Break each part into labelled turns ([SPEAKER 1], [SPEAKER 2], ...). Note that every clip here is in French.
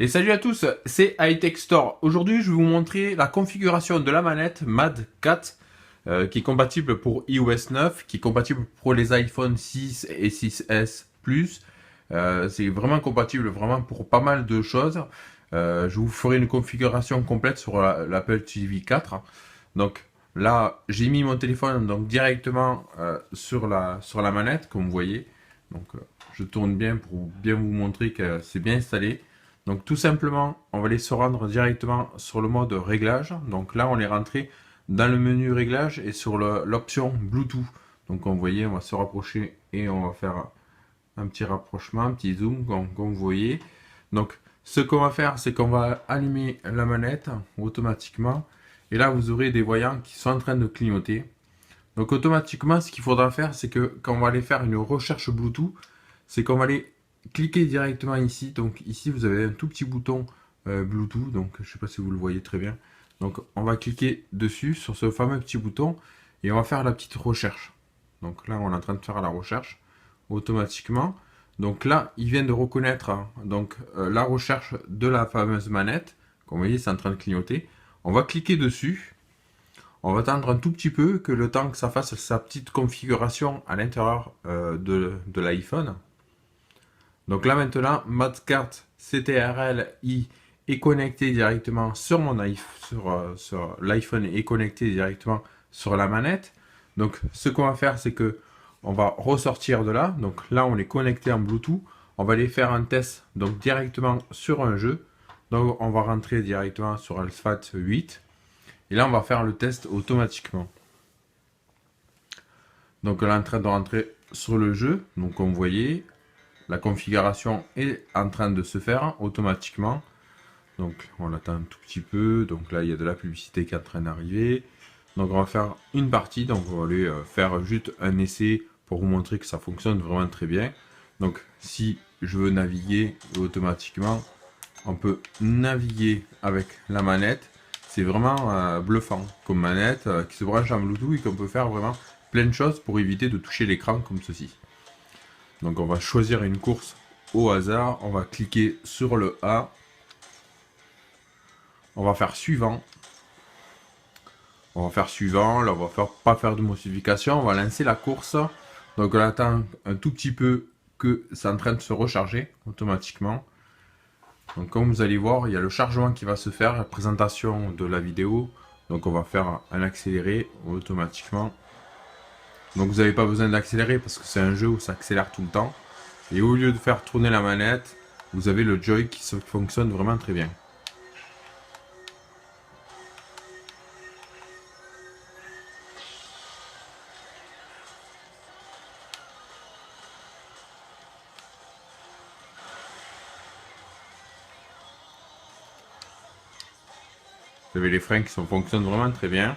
[SPEAKER 1] Et salut à tous, c'est Hightech Store. Aujourd'hui, je vais vous montrer la configuration de la manette MAD 4 qui est compatible pour iOS 9, qui est compatible pour les iPhone 6 et 6S Plus. C'est vraiment compatible vraiment pour pas mal de choses. Je vous ferai une configuration complète sur l'Apple TV 4. Donc là, j'ai mis mon téléphone donc directement sur la manette, comme vous voyez. Donc je tourne bien pour bien vous montrer que c'est bien installé. Donc tout simplement, on va aller se rendre directement sur le mode réglage. Donc là, on est rentré dans le menu réglage et sur l'option Bluetooth. Donc comme vous voyez, on va se rapprocher et on va faire un petit rapprochement, un petit zoom, comme vous voyez. Donc ce qu'on va faire, c'est qu'on va allumer la manette automatiquement. Et là, vous aurez des voyants qui sont en train de clignoter. Donc automatiquement, ce qu'il faudra faire, c'est que quand on va aller faire une recherche Bluetooth, c'est qu'on va aller cliquez directement ici. Donc ici, vous avez un tout petit bouton Bluetooth. Donc je ne sais pas si vous le voyez très bien. Donc on va cliquer dessus sur ce fameux petit bouton et on va faire la petite recherche. Donc là, on est en train de faire la recherche automatiquement. Donc là, il vient de reconnaître donc la recherche de la fameuse manette. Comme vous voyez, c'est en train de clignoter. On va cliquer dessus. On va attendre un tout petit peu que le temps que ça fasse sa petite configuration à l'intérieur de l'iPhone. Donc là maintenant, ModCart CTRL-I est connecté directement sur mon iPhone, sur l'iPhone est connecté directement sur la manette. Donc ce qu'on va faire, c'est que on va ressortir de là. Donc là, on est connecté en Bluetooth. On va aller faire un test donc directement sur un jeu. Donc on va rentrer directement sur Alpha 8. Et là, on va faire le test automatiquement. Donc on est en train de rentrer sur le jeu. Donc comme vous voyez, la configuration est en train de se faire automatiquement. Donc on attend un tout petit peu. Donc là il y a de la publicité qui est en train d'arriver. Donc on va faire une partie. Donc on va aller faire juste un essai pour vous montrer que ça fonctionne vraiment très bien. Donc si je veux naviguer automatiquement, on peut naviguer avec la manette. C'est vraiment bluffant comme manette qui se branche en Bluetooth et qu'on peut faire vraiment plein de choses pour éviter de toucher l'écran comme ceci. Donc on va choisir une course au hasard, on va cliquer sur le A, on va faire suivant, là on va pas faire de modification, on va lancer la course, donc on attend un tout petit peu que c'est en train de se recharger automatiquement. Donc comme vous allez voir, il y a le chargement qui va se faire, la présentation de la vidéo, donc on va faire un accéléré automatiquement. Donc vous n'avez pas besoin d'accélérer parce que c'est un jeu où ça accélère tout le temps. Et au lieu de faire tourner la manette, vous avez le Joy qui fonctionne vraiment très bien. Vous avez les freins qui fonctionnent vraiment très bien.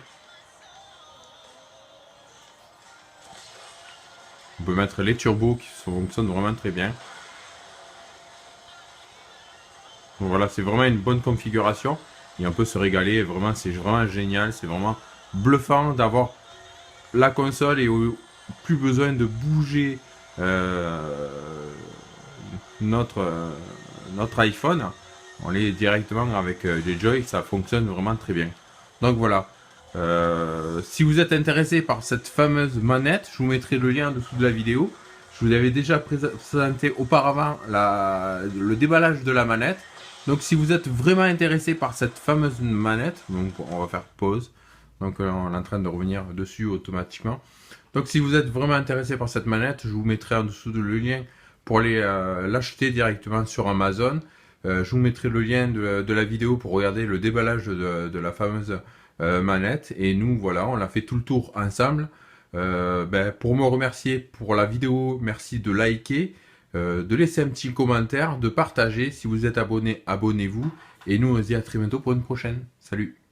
[SPEAKER 1] On peut mettre les turbos qui fonctionnent vraiment très bien. Donc voilà, c'est vraiment une bonne configuration. Et on peut se régaler, vraiment, c'est vraiment génial. C'est vraiment bluffant d'avoir la console et plus besoin de bouger notre iPhone. On est directement avec les Joy, ça fonctionne vraiment très bien. Donc voilà. Si vous êtes intéressé par cette fameuse manette, je vous mettrai le lien en dessous de la vidéo. Je vous avais déjà présenté auparavant le déballage de la manette. Donc si vous êtes vraiment intéressé par cette fameuse manette, donc on va faire pause. Donc on est en train de revenir dessus automatiquement. Donc si vous êtes vraiment intéressé par cette manette, je vous mettrai en dessous le lien pour aller l'acheter directement sur Amazon. Je vous mettrai le lien de la vidéo pour regarder le déballage de la fameuse manette. Et nous, voilà, on a fait tout le tour ensemble. Pour me remercier pour la vidéo, merci de liker, de laisser un petit commentaire, de partager. Si vous êtes abonné, abonnez-vous. Et nous, on se dit à très bientôt pour une prochaine. Salut!